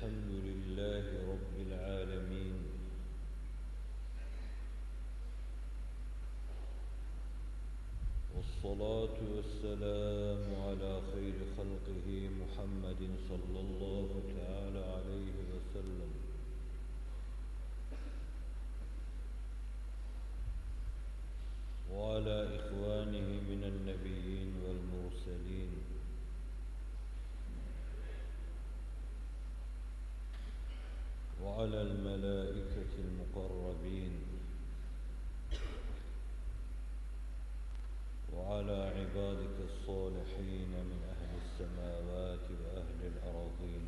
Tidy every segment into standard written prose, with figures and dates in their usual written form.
الحمد لله رب العالمين، والصلاة والسلام على خير خلقه محمد صلى الله تعالى عليه وسلم، وعلى إخوانه من النبيين والمرسلين، وعلى الملائكة المقربين، وعلى عبادك الصالحين من أهل السماوات وأهل الأراضين،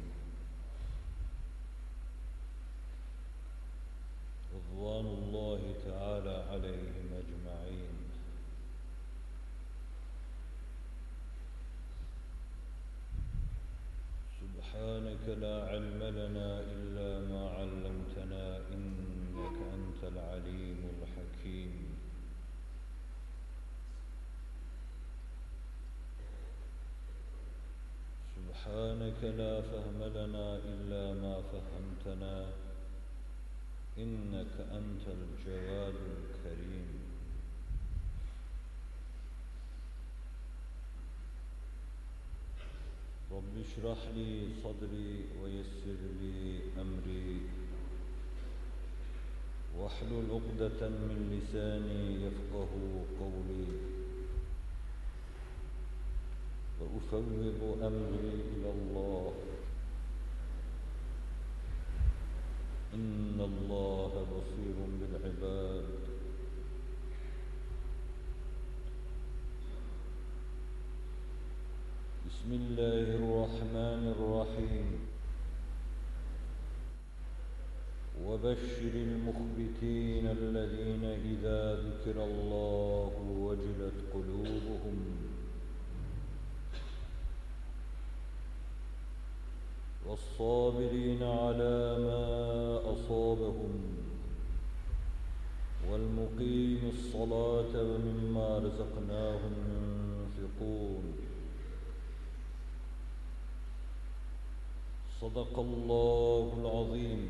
رضوان الله تعالى عليهم أجمعين. سبحانك لا علم لنا إلا ما علمتنا إنك أنت العليم الحكيم. سبحانك لا فهم لنا إلا ما فهمتنا إنك أنت الجواد الكريم. رب اشرح لي صدري ويسر لي أمري واحلل عقدة من لساني يفقه قولي، وأفوض أمري إلى الله إن الله بصير بالعباد. بسم الله الرحمن الرحيم. وبشر المخبتين الذين إذا ذكر الله وجلت قلوبهم والصابرين على ما أصابهم والمقيم الصلاة ومما رزقناهم ينفقون. صدق الله العظيم.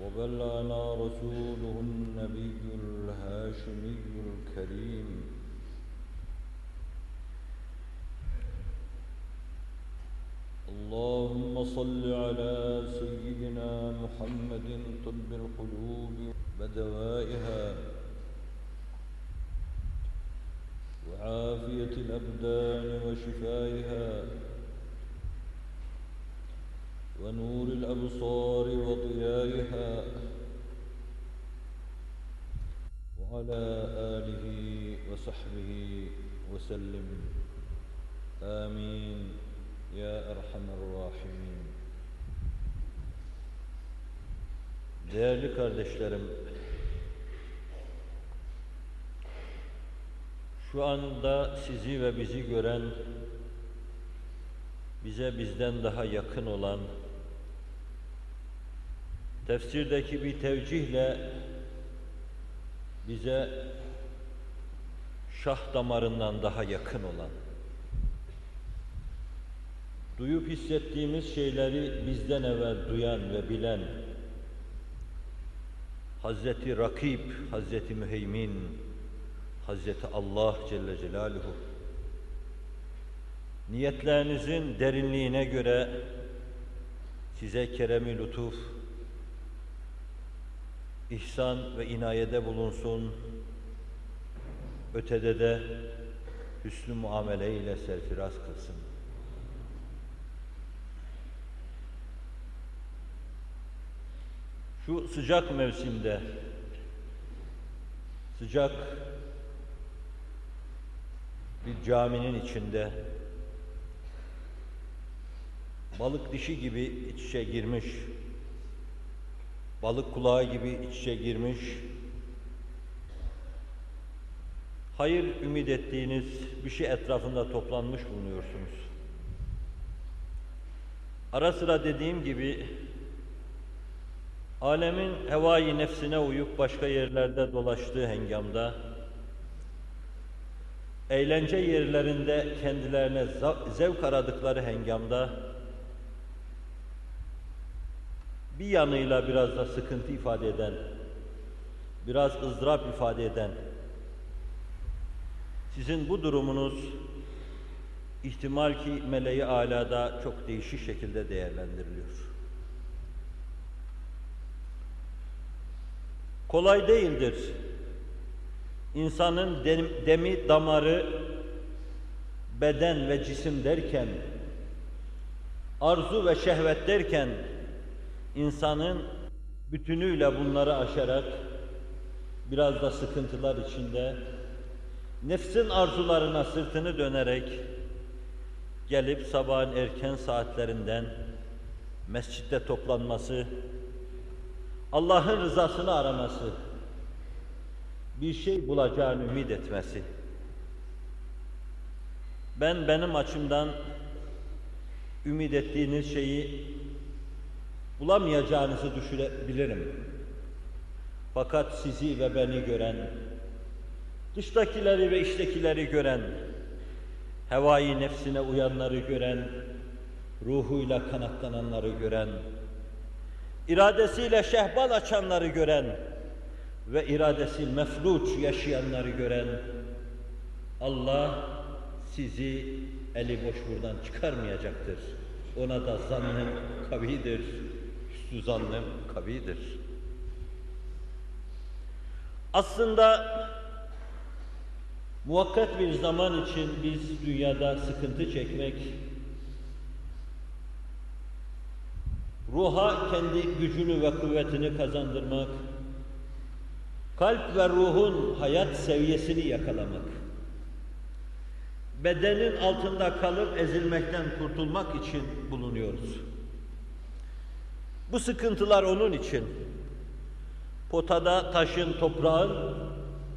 وبلغنا رسوله النبي الهاشمي الكريم. اللهم صل على سيدنا محمد طب القلوب ودوائها وعافية الأبدان وشفائها ونور الأبصار وضيائها وعلى آله وصحبه وسلم آمين ya Erhamer Rahimin. Değerli kardeşlerim, şu anda sizi ve bizi gören, bize bizden daha yakın olan, tefsirdeki bir tevcihle bize şah damarından daha yakın olan, duyup hissettiğimiz şeyleri bizden evvel duyan ve bilen Hazreti Rakib, Hazreti Müheymin, Hazreti Allah Celle Celaluhu, niyetlerinizin derinliğine göre size kerem-i lütuf, ihsan ve inayede bulunsun, ötede de hüsnü muamele ile serfiraz kılsın. Şu sıcak mevsimde, sıcak bir caminin içinde, balık dişi gibi iç içe girmiş, balık kulağı gibi iç içe girmiş, hayır ümit ettiğiniz bir şey etrafında toplanmış bulunuyorsunuz. Ara sıra dediğim gibi, alemin hevai nefsine uyup başka yerlerde dolaştığı hengamda, eğlence yerlerinde kendilerine zevk aradıkları hengamda, bir yanıyla biraz da sıkıntı ifade eden, biraz ızdırap ifade eden, sizin bu durumunuz ihtimal ki meleği âlâda çok değişik şekilde değerlendiriliyor. Kolay değildir. İnsanın demi, damarı, beden ve cisim derken, arzu ve şehvet derken, insanın bütünüyle bunları aşarak, biraz da sıkıntılar içinde, nefsin arzularına sırtını dönerek, gelip sabahın erken saatlerinden mescitte toplanması, Allah'ın rızasını araması, bir şey bulacağını ümit etmesi. Benim açımdan ümit ettiğiniz şeyi bulamayacağınızı düşünebilirim. Fakat sizi ve beni gören, dıştakileri ve içtekileri gören, hevai nefsine uyanları gören, ruhuyla kanatlananları gören, iradesiyle şehbal açanları gören ve iradesi mefluç yaşayanları gören Allah sizi eli boş buradan çıkarmayacaktır. Ona da zannım kavidir, hüsnü zannım kavidir. Aslında muvakkat bir zaman için biz dünyada sıkıntı çekmek, ruha kendi gücünü ve kuvvetini kazandırmak, kalp ve ruhun hayat seviyesini yakalamak, bedenin altında kalıp ezilmekten kurtulmak için bulunuyoruz. Bu sıkıntılar onun için. Potada taşın, toprağın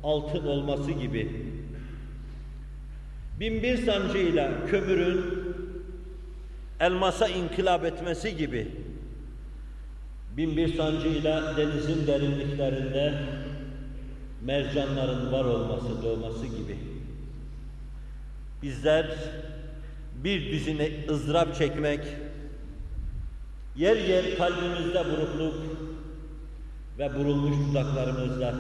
altın olması gibi, binbir sancıyla kömürün elmasa inkılap etmesi gibi, binbir sancıyla denizin derinliklerinde mercanların var olması, doğması gibi. Bizler bir düzine ızdırap çekmek, yer yer kalbimizde burukluk ve burulmuş dudaklarımızla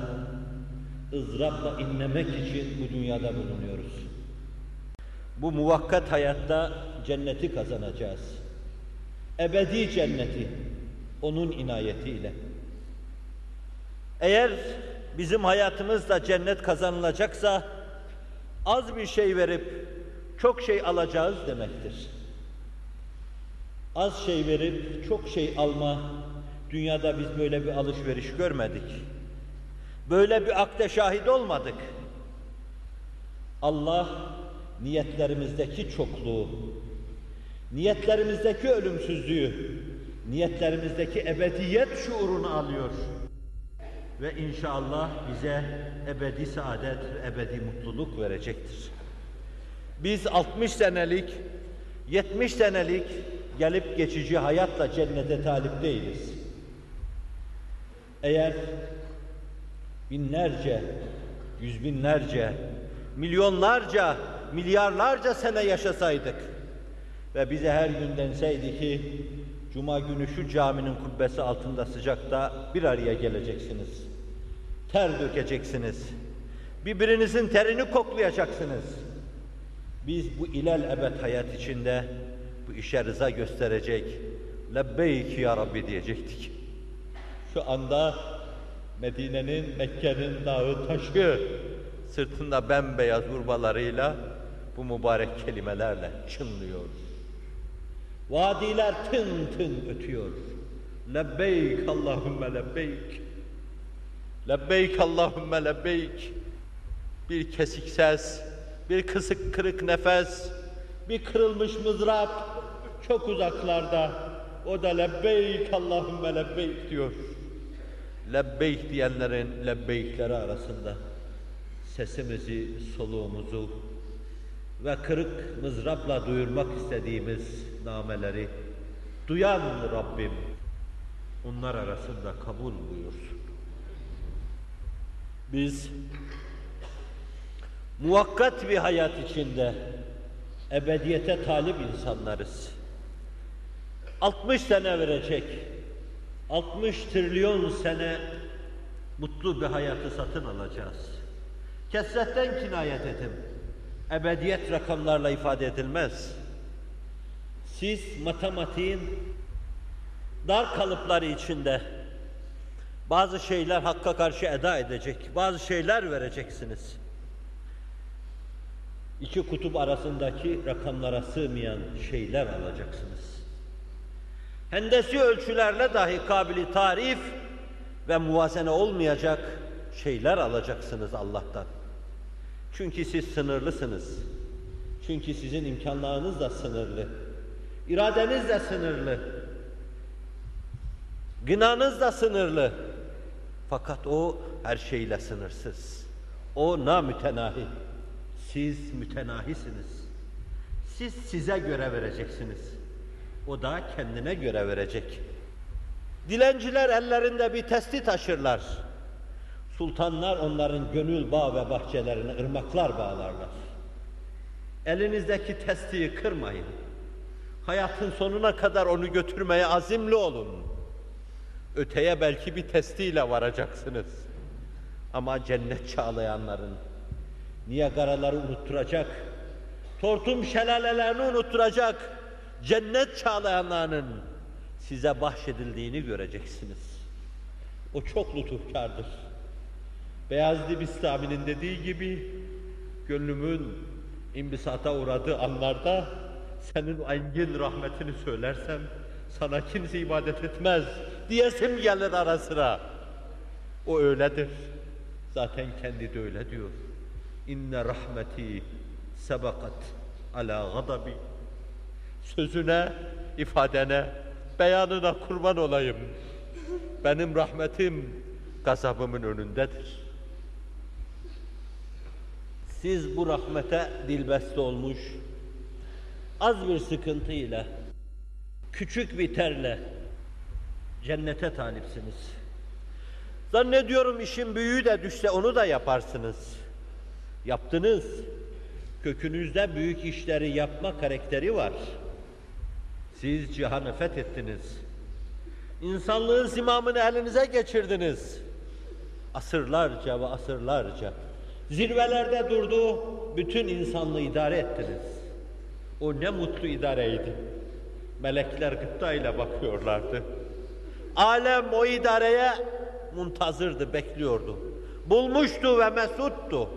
ızdırapla inlemek için bu dünyada bulunuyoruz. Bu muvakkat hayatta cenneti kazanacağız. Ebedi cenneti, onun inayetiyle. Eğer bizim hayatımızda cennet kazanılacaksa, az bir şey verip çok şey alacağız demektir. Az şey verip çok şey alma, dünyada biz böyle bir alışveriş görmedik. Böyle bir akde şahit olmadık. Allah niyetlerimizdeki çokluğu, niyetlerimizdeki ölümsüzlüğü, niyetlerimizdeki ebediyet şuurunu alıyor. Ve inşallah bize ebedi saadet, ebedi mutluluk verecektir. Biz 60 senelik, 70 senelik gelip geçici hayatla cennete talip değiliz. Eğer binlerce, yüz binlerce, milyonlarca, milyarlarca sene yaşasaydık ve bize her gün denseydi ki Cuma günü şu caminin kubbesi altında sıcakta bir araya geleceksiniz, ter dökeceksiniz, birbirinizin terini koklayacaksınız. Biz bu ilel ebed hayat içinde bu işe rıza gösterecek, lebbeyk ya Rabbi diyecektik. Şu anda Medine'nin, Mekke'nin dağı taşı sırtında bembeyaz urbalarıyla bu mübarek kelimelerle çınlıyor. Vadiler tın tın ötüyor. Lebbeyk Allahümme lebbeyk. Lebbeyk Allahümme lebbeyk. Bir kesik ses, bir kısık kırık nefes, bir kırılmış mızrap çok uzaklarda. O da lebbeyk Allahümme lebbeyk diyor. Lebbeyk diyenlerin lebbeykleri arasında sesimizi, soluğumuzu ve kırık mızrapla duyurmak istediğimiz nameleri duyan Rabbim onlar arasında kabul buyursun. Biz muvakkat bir hayat içinde ebediyete talip insanlarız. 60 sene verecek, 60 trilyon sene mutlu bir hayatı satın alacağız. Kesretten kinayet edin. Ebediyet rakamlarla ifade edilmez. Siz matematiğin dar kalıpları içinde bazı şeyler hakka karşı eda edecek, bazı şeyler vereceksiniz. İki kutup arasındaki rakamlara sığmayan şeyler alacaksınız. Hendesi ölçülerle dahi kabili tarif ve muvazene olmayacak şeyler alacaksınız Allah'tan. Çünkü siz sınırlısınız. Çünkü sizin imkanlarınız da sınırlı. İradeniz de sınırlı. Gınanız da sınırlı. Fakat o her şeyle sınırsız. O namütenahi. Siz mütenahisiniz. Siz size göre vereceksiniz. O da kendine göre verecek. Dilenciler ellerinde bir testi taşırlar. Sultanlar onların gönül bağ ve bahçelerine ırmaklar bağlarlar. Elinizdeki testiyi kırmayın. Hayatın sonuna kadar onu götürmeye azimli olun. Öteye belki bir testiyle varacaksınız. Ama cennet çağlayanların Niagaraları unutturacak, Tortum şelalelerini unutturacak cennet çağlayanlarının size bahşedildiğini göreceksiniz. O çok lütufkardır. Beyazlı Bistami'nin dediği gibi, gönlümün imbisata uğradığı anlarda senin engin rahmetini söylersem sana kimse ibadet etmez diyesim gelir ara sıra. O öyledir. Zaten kendi de öyle diyor. İnne rahmeti sebakat ala gadabi. Sözüne, ifadene, beyanına kurban olayım. Benim rahmetim gazabımın önündedir. Siz bu rahmete dilbeste olmuş, az bir sıkıntıyla, küçük bir terle cennete talipsiniz. Zannediyorum işin büyüğü de düşse onu da yaparsınız. Yaptınız. Kökünüzde büyük işleri yapma karakteri var. Siz cihanı fethettiniz. İnsanlığın zimamını elinize geçirdiniz. Asırlarca ve asırlarca zirvelerde durdu, bütün insanlığı idare ettiniz. O ne mutlu idareydi. Melekler gıptayla bakıyorlardı. Alem o idareye muntazırdı, bekliyordu. Bulmuştu ve mesuttu.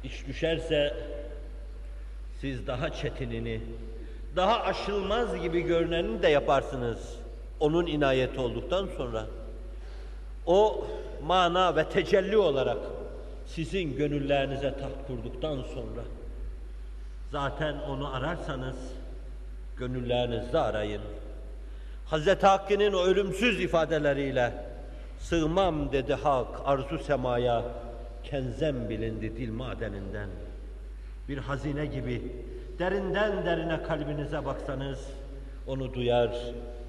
İş düşerse siz daha çetinini, daha aşılmaz gibi görüneni de yaparsınız. Onun inayeti olduktan sonra. O mana ve tecelli olarak sizin gönüllerinize taht kurduktan sonra zaten onu ararsanız gönüllerinizde arayın. Hazreti Hakk'ın o ölümsüz ifadeleriyle sığmam dedi hak arzu semaya, kenzem bilindi dil madeninden. Bir hazine gibi derinden derine kalbinize baksanız onu duyar,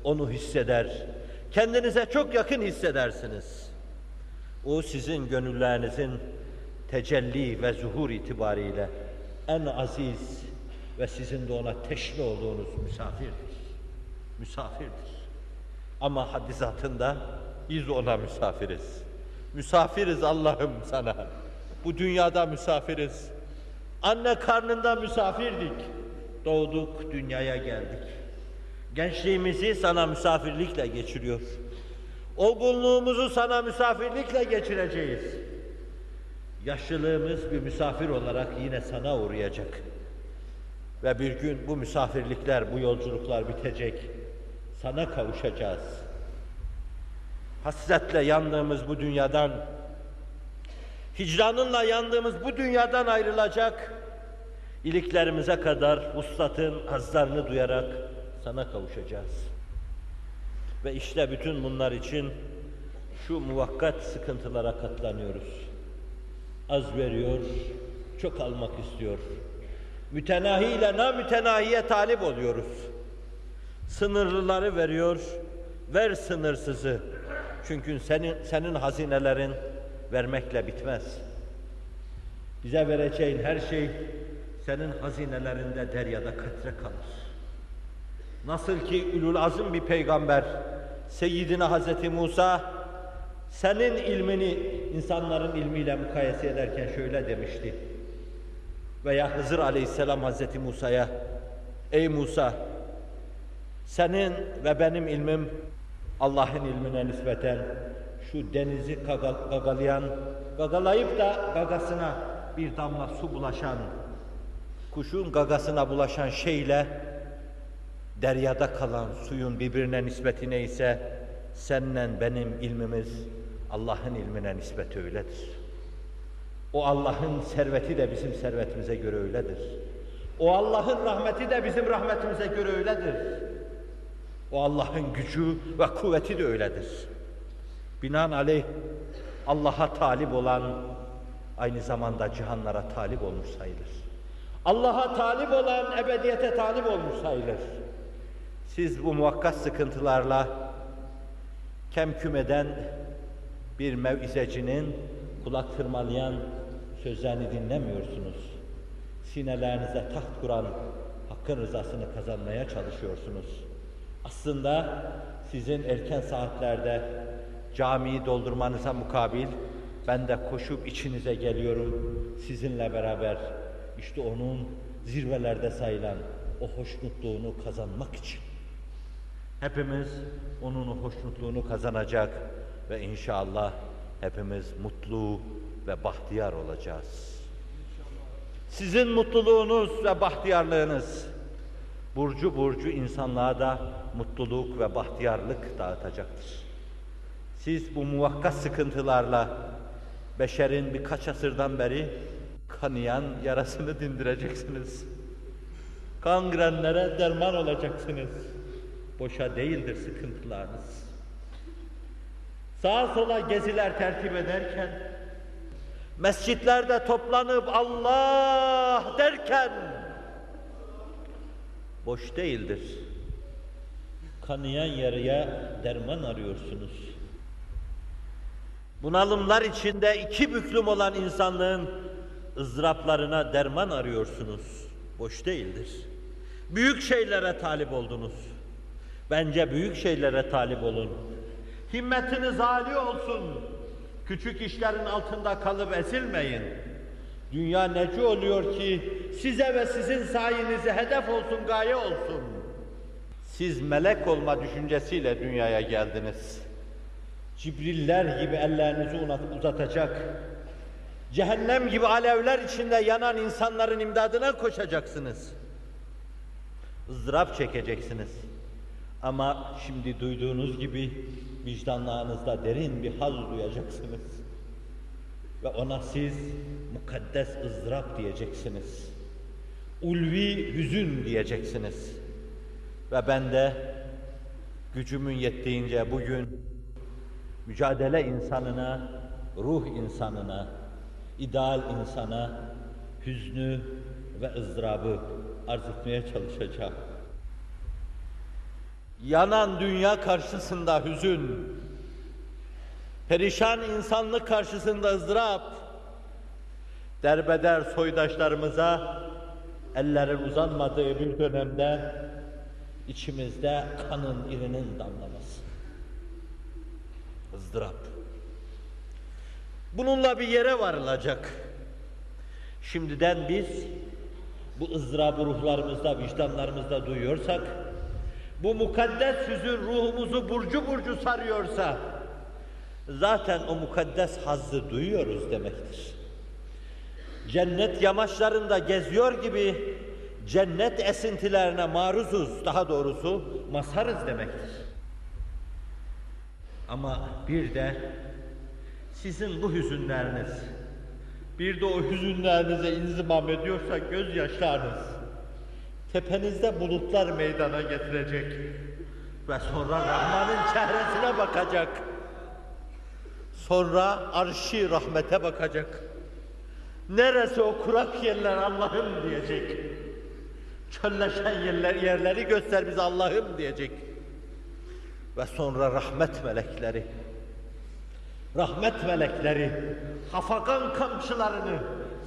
onu hisseder, kendinize çok yakın hissedersiniz. O sizin gönüllerinizin tecelli ve zuhur itibariyle en aziz ve sizin de ona teşne olduğunuz misafirdir. Misafirdir. Ama hadisatında biz ona misafiriz. Misafiriz Allah'ım sana. Bu dünyada misafiriz. Anne karnında misafirdik. Doğduk, dünyaya geldik. Gençliğimizi sana misafirlikle geçiriyor. Olgunluğumuzu sana misafirlikle geçireceğiz. Yaşlılığımız bir misafir olarak yine sana uğrayacak. Ve bir gün bu misafirlikler, bu yolculuklar bitecek. Sana kavuşacağız. Hasretle yandığımız bu dünyadan, hicranınla yandığımız bu dünyadan ayrılacak, iliklerimize kadar vuslatın hazlarını duyarak sana kavuşacağız. Ve işte bütün bunlar için şu muvakkat sıkıntılara katlanıyoruz. Az veriyor, çok almak istiyor. Mütenahi ile namütenahiye talip oluyoruz. Sınırlıları veriyor, ver sınırsızı. Çünkü senin hazinelerin vermekle bitmez. Bize vereceğin her şey senin hazinelerinde deryada katre kalır. Nasıl ki Ulul Azm bir peygamber, Seyyidina Hazreti Musa, senin ilmini insanların ilmiyle mukayese ederken şöyle demişti. Veya Hızır Aleyhisselam Hazreti Musa'ya, ey Musa, senin ve benim ilmim Allah'ın ilmine nispeten şu denizi gagalayıp da gagasına bir damla su bulaşan, kuşun gagasına bulaşan şeyle deryada kalan suyun birbirine nispeti neyse, seninle benim ilmimiz Allah'ın ilmine nispeti öyledir. O Allah'ın serveti de bizim servetimize göre öyledir. O Allah'ın rahmeti de bizim rahmetimize göre öyledir. O Allah'ın gücü ve kuvveti de öyledir. Binaenaleyh Allah'a talip olan aynı zamanda cihanlara talip olmuş sayılır. Allah'a talip olan ebediyete talip olmuş sayılır. Siz bu muvakkat sıkıntılarla kemküm eden bir mevizecinin kulak tırmalayan sözlerini dinlemiyorsunuz. Sinelerinize taht kuran Hakk'ın rızasını kazanmaya çalışıyorsunuz. Aslında sizin erken saatlerde camiyi doldurmanıza mukabil ben de koşup içinize geliyorum sizinle beraber. İşte onun zirvelerde sayılan o hoşnutluğunu kazanmak için. Hepimiz onun o hoşnutluğunu kazanacak ve inşallah hepimiz mutlu ve bahtiyar olacağız. Sizin mutluluğunuz ve bahtiyarlığınız burcu burcu insanlığa da mutluluk ve bahtiyarlık dağıtacaktır. Siz bu muvakkat sıkıntılarla beşerin birkaç asırdan beri kanayan yarasını dindireceksiniz. Kangrenlere derman olacaksınız. Boşa değildir sıkıntılarınız. Sağa sola geziler tertip ederken, mescitlerde toplanıp Allah derken, boş değildir. Kanayan yaraya derman arıyorsunuz. Bunalımlar içinde iki büklüm olan insanlığın ızdıraplarına derman arıyorsunuz. Boş değildir. Büyük şeylere talip oldunuz. Bence büyük şeylere talip olun. Himmetiniz âli olsun. Küçük işlerin altında kalıp ezilmeyin. Dünya nece oluyor ki size ve sizin sayenize hedef olsun, gaye olsun. Siz melek olma düşüncesiyle dünyaya geldiniz. Cibriller gibi ellerinizi uzatacak, cehennem gibi alevler içinde yanan insanların imdadına koşacaksınız. ızdırap çekeceksiniz. Ama şimdi duyduğunuz gibi vicdanlarınızda derin bir haz duyacaksınız. Ve ona siz mukaddes ızdırap diyeceksiniz. Ulvi hüzün diyeceksiniz. Ve ben de gücümün yettiğince bugün mücadele insanına, ruh insanına, ideal insana hüznü ve ızdırabı arz etmeye çalışacağım. Yanan dünya karşısında hüzün, perişan insanlık karşısında ızdırap, derbeder soydaşlarımıza ellerin uzanmadığı bir dönemde içimizde kanın irinin damlaması. ızdırap. Bununla bir yere varılacak. Şimdiden biz bu ızdırabı ruhlarımızda, vicdanlarımızda duyuyorsak, bu mukaddes hüzün ruhumuzu burcu burcu sarıyorsa, zaten o mukaddes hazzı duyuyoruz demektir. Cennet yamaçlarında geziyor gibi cennet esintilerine maruzuz, daha doğrusu mazharız demektir. Ama bir de sizin bu hüzünleriniz, bir de o hüzünlerinize inzimam ediyorsa gözyaşlarınız, tepenizde bulutlar meydana getirecek ve sonra Rahman'ın çehresine bakacak. Sonra arş-ı rahmete bakacak. Neresi o kurak yerler Allah'ım diyecek. Çölleşen yerleri göster bize Allah'ım diyecek. Ve sonra rahmet melekleri, hafakan kamçılarını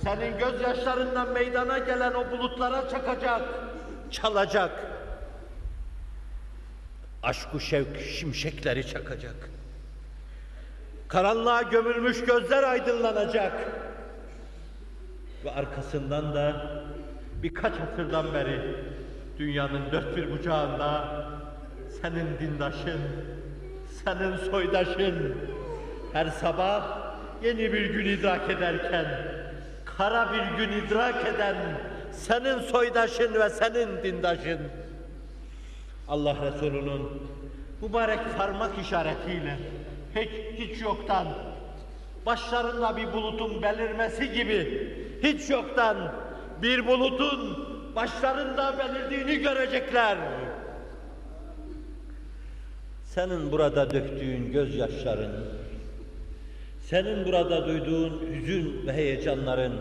senin gözyaşlarından meydana gelen o bulutlara çakacak, çalacak. aşk-ı şevk şimşekleri çakacak. Karanlığa gömülmüş gözler aydınlanacak. Ve arkasından da birkaç asırdan beri dünyanın dört bir bucağında senin dindaşın, senin soydaşın her sabah yeni bir gün idrak ederken, kara bir gün idrak eden senin soydaşın ve senin dindaşın, Allah Resulü'nün mübarek parmak işaretiyle hiç yoktan, başlarında bir bulutun belirmesi gibi hiç yoktan bir bulutun başlarında belirdiğini görecekler. Senin burada döktüğün gözyaşların, senin burada duyduğun hüzün ve heyecanların,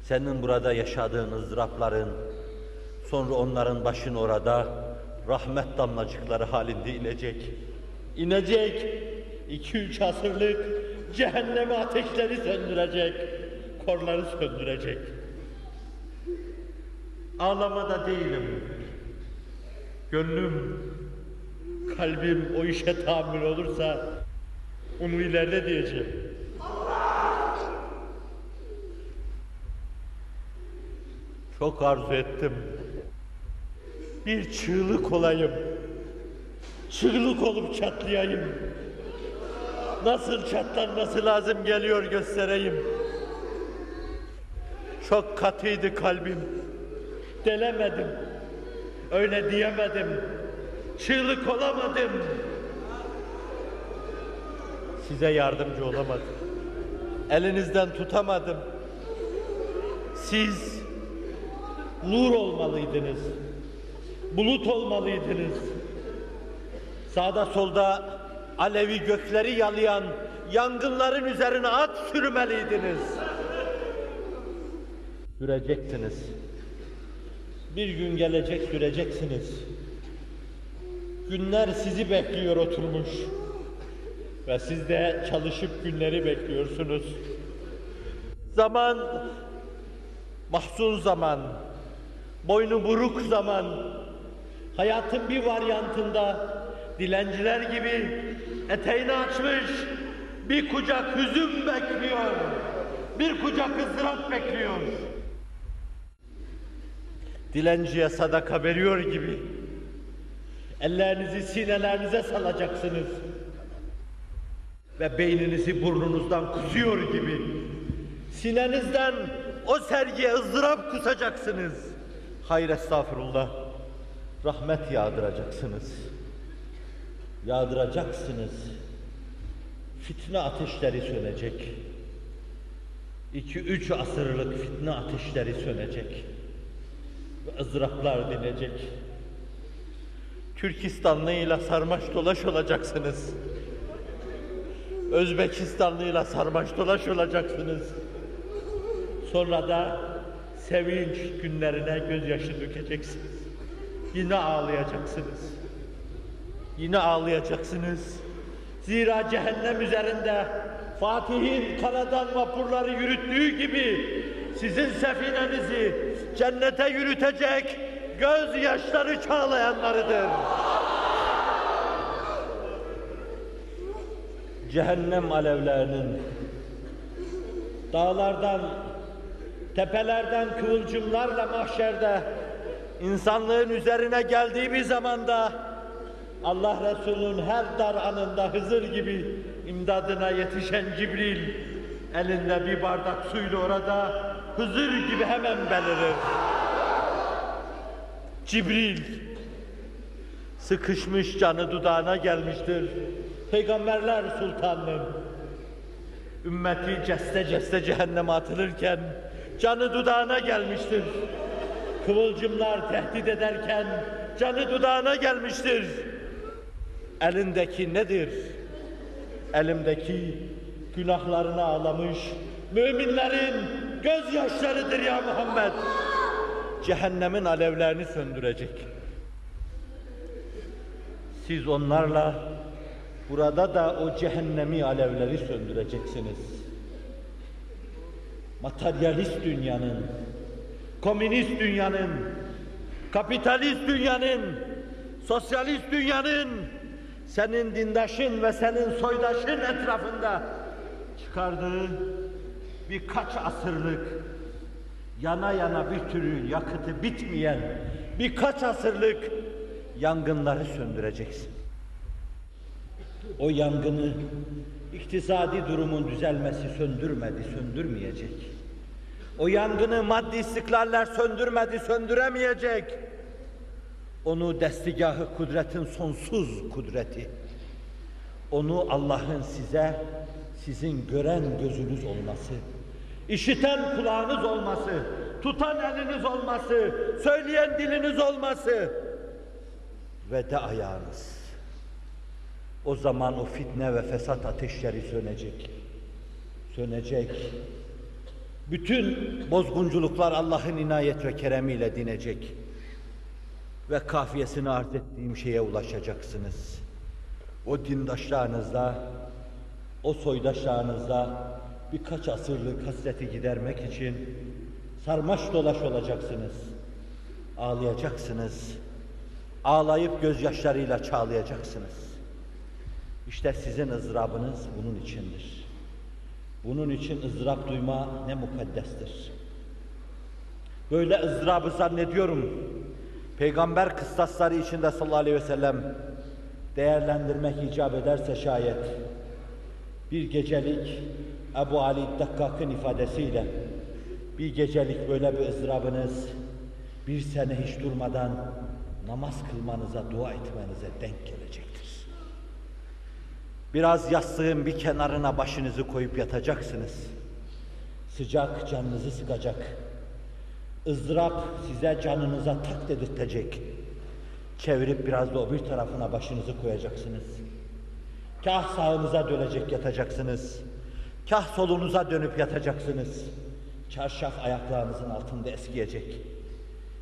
senin burada yaşadığın ızdırapların, sonra onların başına orada rahmet damlacıkları halinde inecek. İnecek, 2-3 asırlık cehenneme ateşleri söndürecek, korları söndürecek. Ağlamada değilim. Gönlüm, kalbim o işe tahammül olursa onu ileride diyeceğim. Çok arzu ettim. Bir çığlık olayım. Çığlık olup çatlayayım. Nasıl çatlanması lazım geliyor göstereyim. Çok katıydı kalbim. Delemedim. Öyle diyemedim. Çığlık olamadım. Size yardımcı olamadım. Elinizden tutamadım. Siz nur olmalıydınız. Bulut olmalıydınız. Sağda solda alevi gökleri yalayan yangınların üzerine at sürmeliydiniz. Sürecektiniz. Bir gün gelecek süreceksiniz. Günler sizi bekliyor oturmuş. Ve siz de çalışıp günleri bekliyorsunuz. Zaman, mahzun zaman, boynu buruk zaman, hayatın bir varyantında dilenciler gibi eteğini açmış, bir kucak hüzün bekliyor, bir kucak ızdırap bekliyor. Dilenciye sadaka veriyor gibi ellerinizi sinelerinize salacaksınız ve beyninizi burnunuzdan kusuyor gibi sinenizden o sergiye ızdırap kusacaksınız. Hayır, estağfurullah, rahmet yağdıracaksınız. Yağdıracaksınız. Fitne ateşleri sönecek. 2-3 asırlık fitne ateşleri sönecek. Ve ızdıraplar dinecek. Türkistanlıyla sarmaş dolaş olacaksınız. Özbekistanlıyla sarmaş dolaş olacaksınız. Sonra da sevinç günlerine gözyaşı dökeceksiniz. Yine ağlayacaksınız. Yine ağlayacaksınız. Zira cehennem üzerinde Fatih'in karadan vapurları yürüttüğü gibi sizin sefinenizi cennete yürütecek gözyaşları çağlayanlarıdır. Cehennem alevlerinin dağlardan, tepelerden kıvılcımlarla mahşerde insanlığın üzerine geldiği bir zamanda Allah Resulü'nün her dar anında Hızır gibi imdadına yetişen Cibril elinde bir bardak suyla orada Hızır gibi hemen belirir. Cibril sıkışmış, canı dudağına gelmiştir. Peygamberler Sultanı'nın ümmeti ceste ceste cehenneme atılırken canı dudağına gelmiştir. Kıvılcımlar tehdit ederken canı dudağına gelmiştir. Elindeki nedir? Elimdeki günahlarını ağlamış müminlerin gözyaşlarıdır ya Muhammed. Cehennemin alevlerini söndürecek. Siz onlarla burada da o cehennemi alevleri söndüreceksiniz. Materyalist dünyanın, komünist dünyanın, kapitalist dünyanın sosyalist dünyanın senin dindaşın ve senin soydaşın etrafında çıkardığı birkaç asırlık yana yana bir türlü yakıtı bitmeyen birkaç asırlık yangınları söndüreceksin. O yangını iktisadi durumun düzelmesi söndürmedi, söndürmeyecek. O yangını maddi istiklaller söndürmedi, söndüremeyecek. Onu destigahı kudretin sonsuz kudreti. Onu Allah'ın size, sizin gören gözünüz olması, işiten kulağınız olması, tutan eliniz olması, söyleyen diliniz olması ve de ayağınız. O zaman o fitne ve fesat ateşleri sönecek. Sönecek. Bütün bozgunculuklar Allah'ın inayet ve keremiyle dinecek. Ve kafiyesini arz ettiğim şeye ulaşacaksınız. O dindaşlarınızla, o soydaşlarınızla birkaç asırlık hasreti gidermek için sarmaş dolaş olacaksınız. Ağlayacaksınız. Ağlayıp gözyaşlarıyla çağlayacaksınız. İşte sizin ızdırabınız bunun içindir. Bunun için ızdırap duyma ne mukaddestir. Böyle ızdırabı zannediyorum, Peygamber kıstasları içinde sallallahu aleyhi ve sellem değerlendirmek icap ederse şayet, bir gecelik Ebu Ali Dakkak'ın ifadesiyle, bir gecelik böyle bir ızdırabınız, bir sene hiç durmadan namaz kılmanıza, dua etmenize denk gelecektir. Biraz yastığın bir kenarına başınızı koyup yatacaksınız. Sıcak canınızı sıkacak. ızdırap size canınıza tak dedirtecek. Çevirip biraz da o bir tarafına başınızı koyacaksınız. Kah sağınıza dönecek yatacaksınız. Kah solunuza dönüp yatacaksınız. Çarşaf ayaklarınızın altında eskiyecek.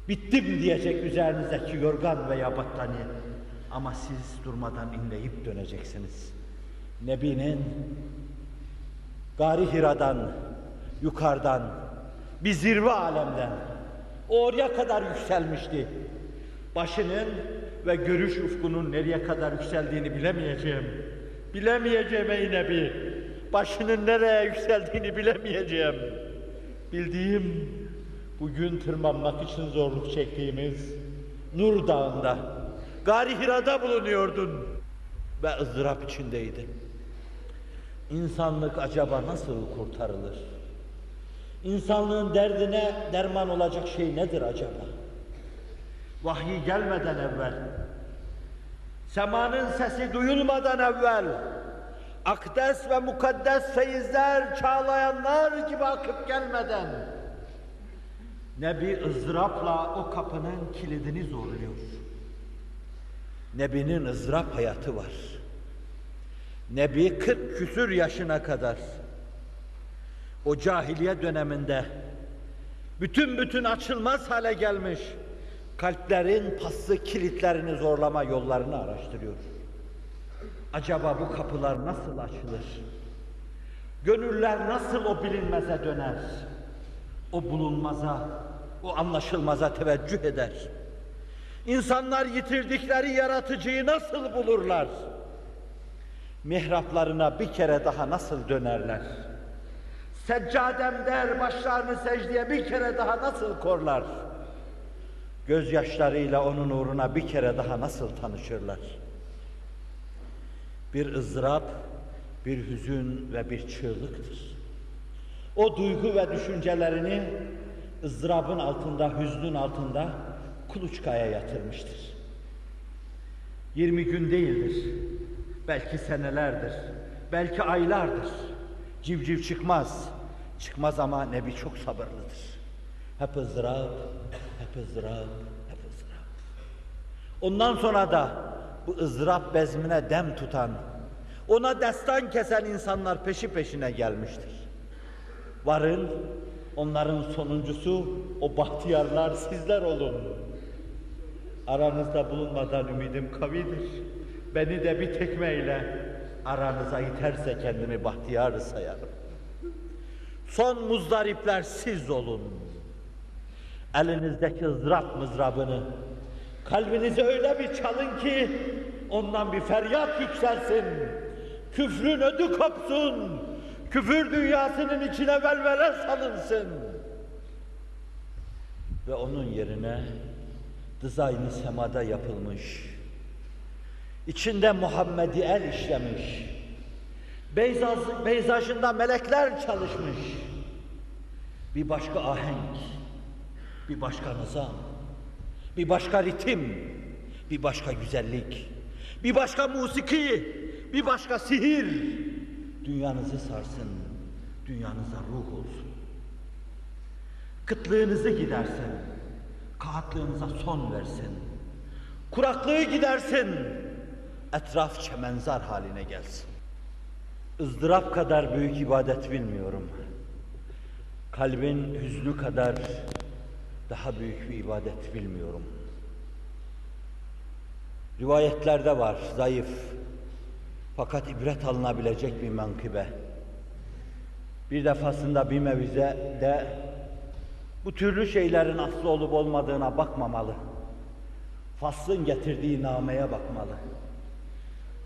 Bittim diyecek üzerinizdeki yorgan veya battaniye. Ama siz durmadan inleyip döneceksiniz. Nebi'nin Gari Hira'dan, yukarıdan, bir zirve alemden oraya kadar yükselmişti. Başının ve görüş ufkunun nereye kadar yükseldiğini bilemeyeceğim. Bilemeyeceğim ey Nebi. Başının nereye yükseldiğini bilemeyeceğim. Bildiğim, bugün tırmanmak için zorluk çektiğimiz Nur Dağı'nda, Gari Hira'da bulunuyordun ve ızdırap içindeydin. İnsanlık acaba nasıl kurtarılır? İnsanlığın derdine derman olacak şey nedir acaba? Vahiy gelmeden evvel, semanın sesi duyulmadan evvel, akdes ve mukaddes feyizler, çağlayanlar gibi akıp gelmeden, Nebi ızdırapla o kapının kilidini zorluyor. Nebi'nin ızdırap hayatı var. Nebi 40 küsür yaşına kadar o cahiliye döneminde bütün açılmaz hale gelmiş kalplerin paslı kilitlerini zorlama yollarını araştırıyor. Acaba bu kapılar nasıl açılır? Gönüller nasıl o bilinmeze döner? O bulunmaza, o anlaşılmaza teveccüh eder? İnsanlar yitirdikleri yaratıcıyı nasıl bulurlar? Mihraplarına bir kere daha nasıl dönerler? Seccadem der başlarını secdeye bir kere daha nasıl korlar? Gözyaşlarıyla onun uğruna bir kere daha nasıl tanışırlar? Bir ızdırap, bir hüzün ve bir çığlıktır. O duygu ve düşüncelerini ızdırabın altında, hüznün altında kuluçkaya yatırmıştır. 20 gün değildir, belki senelerdir, belki aylardır. Civciv çıkmaz, çıkmaz ama Nebi çok sabırlıdır. Hep ızdırap, hep ızdırap, hep ızdırap. Ondan sonra da bu ızdırap bezmine dem tutan, ona destan kesen insanlar peşi peşine gelmiştir. Varın, onların sonuncusu, o bahtiyarlar sizler olun. Aranızda bulunmadan ümidim kavidir. Beni de bir tekmeyle aranıza iterse kendimi bahtiyar sayarım. Son muzdaripler siz olun. Elinizdeki ızdırap mızrabını Kalbinizi öyle bir çalın ki ondan bir feryat yükselsin. Küfrün ödü kopsun. Küfür dünyasının içine velvele salınsın. Ve onun yerine dizaynı semada yapılmış, içinde Muhammedi el işlemiş, peyzajında melekler çalışmış, bir başka ahenk, bir başka nizam, bir başka ritim, bir başka güzellik, bir başka musiki, bir başka sihir dünyanızı sarsın, dünyanıza ruh olsun. Kıtlığınızı gidersin, kağıtlığınıza son versin, kuraklığı gidersin, etraf çemenzar haline gelsin. ızdırap kadar büyük ibadet bilmiyorum. Kalbin hüznü kadar daha büyük bir ibadet bilmiyorum. Rivayetlerde var, zayıf fakat ibret alınabilecek bir menkıbe. Bir defasında bir mevizede bu türlü şeylerin aslı olup olmadığına bakmamalı. Faslın getirdiği nameye bakmalı.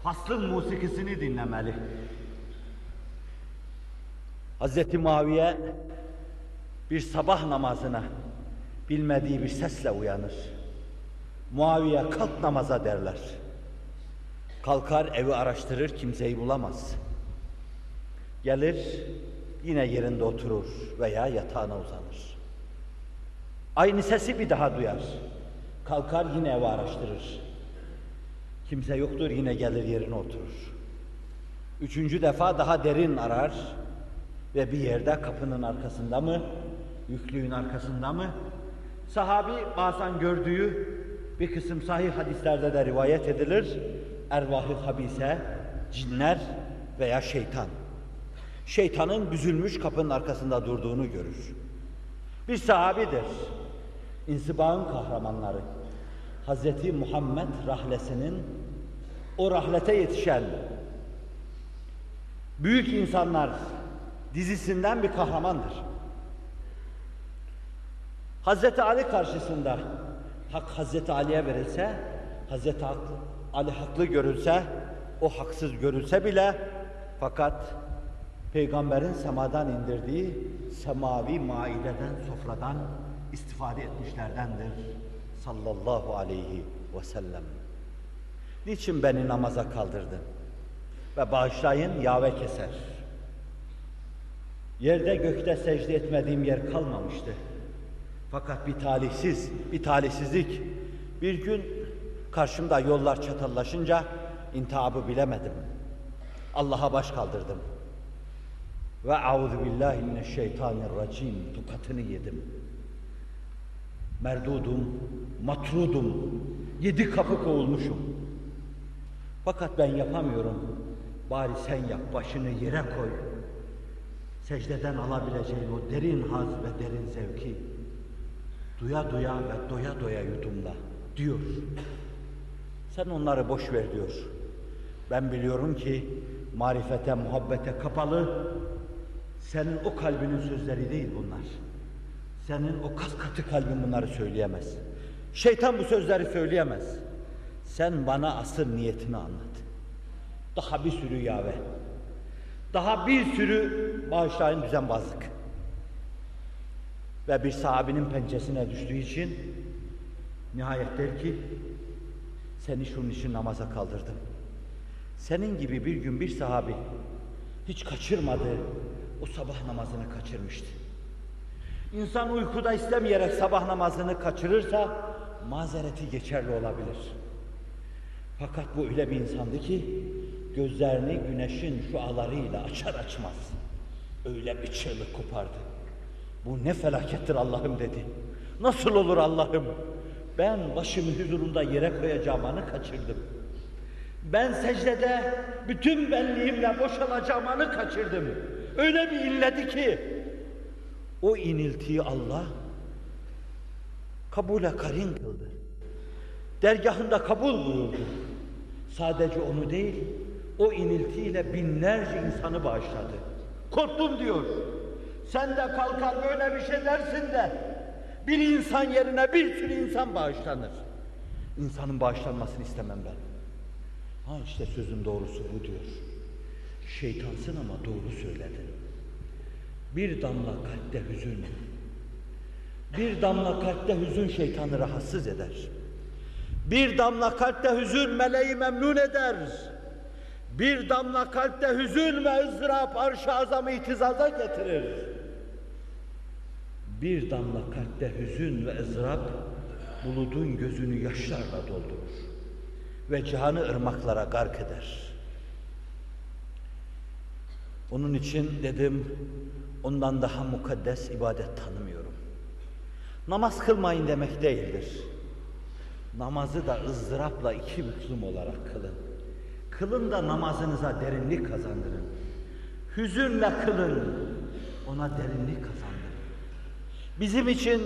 Faslın musikisini dinlemeli. Hz. Muaviye bir sabah namazına bilmediği bir sesle uyanır. Muaviye kalk namaza derler. Kalkar evi araştırır, kimseyi bulamaz. Gelir yine yerinde oturur veya yatağına uzanır. Aynı sesi bir daha duyar. Kalkar yine evi araştırır. Kimse yoktur, yine gelir yerine oturur. Üçüncü defa daha derin arar ve bir yerde kapının arkasında mı, yüklüğün arkasında mı? Sahabi bazen gördüğü bir kısım sahih hadislerde de rivayet edilir. Ervah-ı habise, cinler veya şeytan. Şeytanın büzülmüş kapının arkasında durduğunu görür. Bir sahabidir. İnsibağın kahramanları. Hz. Muhammed rahlesinin o rahlete yetişen büyük insanlar dizisinden bir kahramandır. Hz. Ali karşısında hak Hz. Ali'ye verilse, Hz. Ali haklı görülse, o haksız görülse bile fakat Peygamberin semadan indirdiği semavi maideden, sofradan istifade etmişlerdendir sallallahu aleyhi ve sellem. Niçin beni namaza kaldırdın? Ve bağışlayın yave keser. Yerde gökte secde etmediğim yer kalmamıştı. Fakat bir talihsizlik. Bir gün karşımda yollar çatallaşınca intihabı bilemedim. Allah'a baş kaldırdım. Ve auzu billahi mineşşeytanirracim tukatını yedim. Merdudum, matrudum, 7 kapı kovulmuşum. Fakat ben yapamıyorum. Bari sen yap, başını yere koy. Secdeden alabileceğin o derin haz ve derin zevki duya duya ve doya doya yudumla diyor. Sen onları boş ver diyor. Ben biliyorum ki marifete, muhabbete kapalı, senin o kalbinin sözleri değil bunlar. Senin o kas katı kalbin bunları söyleyemez. Şeytan bu sözleri söyleyemez. Sen bana asıl niyetini anlat. Daha bir sürü yave. Daha bir sürü bağışlayın düzenbazlık. Ve bir sahabinin pençesine düştüğü için nihayet der ki seni şunun için namaza kaldırdım. Senin gibi bir gün bir sahabi hiç kaçırmadığı o sabah namazını kaçırmıştı. İnsan uykuda istemeyerek sabah namazını kaçırırsa mazereti geçerli olabilir. Fakat bu öyle bir insandı ki gözlerini güneşin şualarıyla açar açmaz öyle bir çığlık kopardı. Bu ne felakettir Allah'ım dedi. Nasıl olur Allah'ım? Ben başımı huzurunda yere koyacağım anı kaçırdım. Ben secdede bütün benliğimle boşalacağım anı kaçırdım. Öyle bir inledi ki o iniltiyi Allah kabule karin kıldı. Dergahında kabul buyurdu. Sadece onu değil, o iniltiyle binlerce insanı bağışladı. Korktum diyor. Sen de kalkar böyle bir şey dersin de bir insan yerine bir sürü insan bağışlanır. İnsanın bağışlanmasını istemem ben. Ha işte sözün doğrusu bu diyor. Şeytansın ama doğru söyledin. Bir damla kalpte hüzün. Bir damla kalpte hüzün şeytanı rahatsız eder. Bir damla kalpte hüzün meleği memnun eder. Bir damla kalpte hüzün ve ızdırap arş-ı azamı itizaza getirir. Bir damla kalpte hüzün ve ızdırap buludun gözünü yaşlarla doldurur ve cihanı ırmaklara gark eder. Onun için dedim, ondan daha mukaddes ibadet tanımıyorum. Namaz kılmayın demek değildir. Namazı da ızdırapla iki büklüm olarak kılın. Kılın da namazınıza derinlik kazandırın. Hüzünle kılın, ona derinlik kazandırın. Bizim için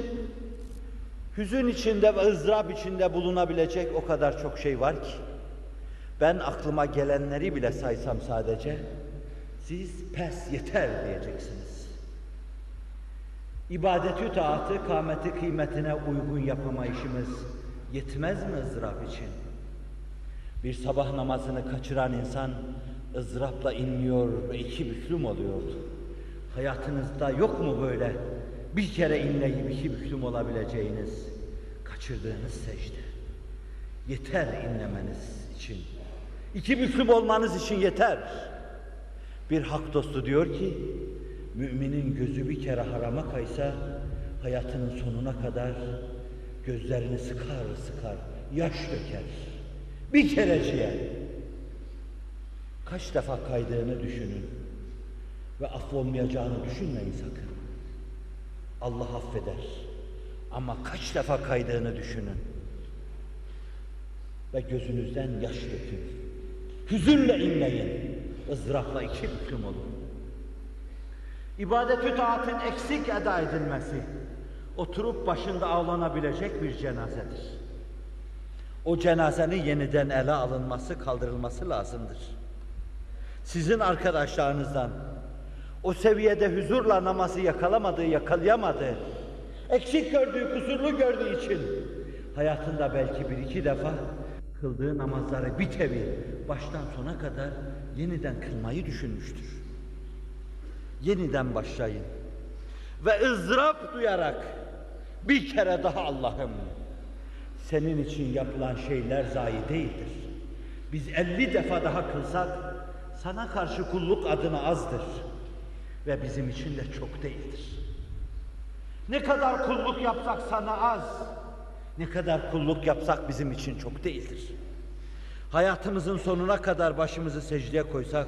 hüzün içinde ve ızdırap içinde bulunabilecek o kadar çok şey var ki, ben aklıma gelenleri bile saysam sadece, siz pes yeter diyeceksiniz. İbadetü taatı, kâmeti kıymetine uygun yapamayışımız yetmez mi ızdırap için? Bir sabah namazını kaçıran insan ızdırapla inliyor ve iki büklüm oluyordu. Hayatınızda yok mu böyle bir kere inleyip iki büklüm olabileceğiniz, kaçırdığınız secde? Yeter inlemeniz için. İki büklüm olmanız için yeter. Bir hak dostu diyor ki, müminin gözü bir kere harama kaysa, hayatının sonuna kadar gözlerini sıkar sıkar, yaş döker. Bir kereciye. Kaç defa kaydığını düşünün. Ve affolmayacağını düşünmeyin sakın. Allah affeder. Ama kaç defa kaydığını düşünün. Ve gözünüzden yaş dökün. Hüzünle inleyin. ızdırapla iki büklüm olun. İbadet-ü taatın eksik eda edilmesi, oturup başında ağlanabilecek bir cenazedir. O cenazenin yeniden ele alınması, kaldırılması lazımdır. Sizin arkadaşlarınızdan o seviyede huzurla namazı yakalayamadığı, eksik gördüğü, kusurlu gördüğü için hayatında belki bir iki defa kıldığı namazları bir tevi baştan sona kadar yeniden kılmayı düşünmüştür. Yeniden başlayın ve ızdırap duyarak bir kere daha Allah'ım, senin için yapılan şeyler zayi değildir. Biz 50 defa daha kılsak sana karşı kulluk adına azdır ve bizim için de çok değildir. Ne kadar kulluk yapsak sana az, ne kadar kulluk yapsak bizim için çok değildir. Hayatımızın sonuna kadar başımızı secdeye koysak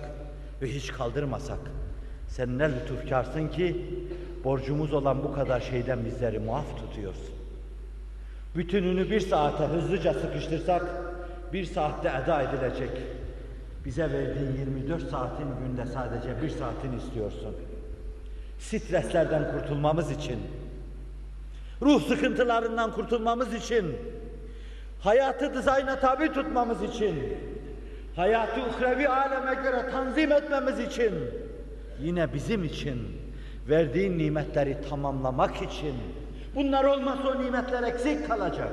ve hiç kaldırmasak, sen ne lütufkarsın ki borcumuz olan bu kadar şeyden bizleri muaf tutuyorsun. Bütününü bir saate hızlıca sıkıştırsak, bir saatte eda edilecek. Bize verdiğin 24 saatin günde sadece bir saatini istiyorsun. Streslerden kurtulmamız için, ruh sıkıntılarından kurtulmamız için, hayatı dizayna tabi tutmamız için, hayatı uhrevi aleme göre tanzim etmemiz için, yine bizim için, verdiğin nimetleri tamamlamak için. Bunlar olmazsa o nimetler eksik kalacak.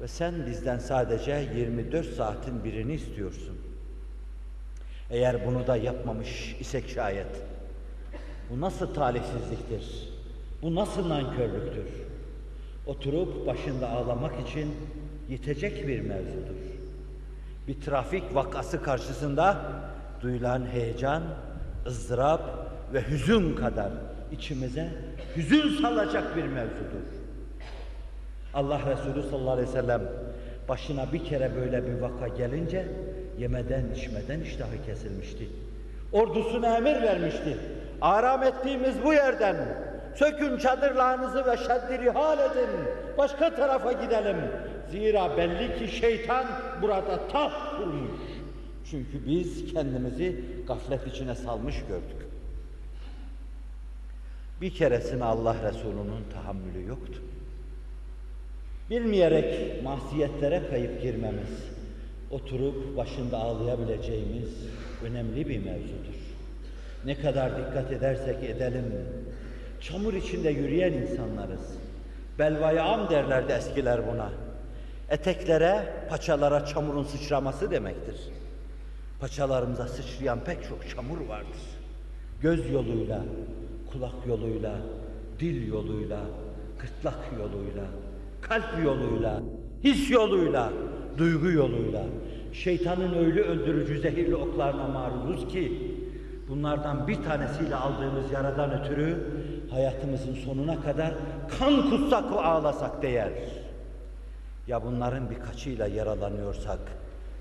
Ve sen bizden sadece 24 saatin birini istiyorsun. Eğer bunu da yapmamış isek şayet, bu nasıl talihsizliktir? Bu nasıl nankörlüktür? Oturup başında ağlamak için yetecek bir mevzudur. Bir trafik vakası karşısında duyulan heyecan, ızdırap ve hüzün kadar içimize hüzün salacak bir mevzudur. Allah Resulü sallallahu aleyhi ve sellem başına bir kere böyle bir vaka gelince yemeden içmeden iştahı kesilmişti. Ordusuna emir vermişti. Aram ettiğimiz bu yerden sökün çadırlarınızı ve şeddi rihal edin. Başka tarafa gidelim. Zira belli ki şeytan burada taht kurmuş. Çünkü biz kendimizi gaflet içine salmış gördük. Bir keresine Allah Resulü'nün tahammülü yoktu. Bilmeyerek masiyetlere kayıp girmemiz, oturup başında ağlayabileceğimiz önemli bir mevzudur. Ne kadar dikkat edersek edelim, çamur içinde yürüyen insanlarız. Belvayağım derlerdi eskiler buna. Eteklere, paçalara çamurun sıçraması demektir. Paçalarımıza sıçrayan pek çok çamur vardır. Göz yoluyla, kulak yoluyla, dil yoluyla, gırtlak yoluyla, kalp yoluyla, his yoluyla, duygu yoluyla, şeytanın öyle öldürücü zehirli oklarına maruzuz ki, bunlardan bir tanesiyle aldığımız yaradan ötürü, hayatımızın sonuna kadar kan kutsak ve ağlasak değer. Ya bunların birkaçıyla yaralanıyorsak,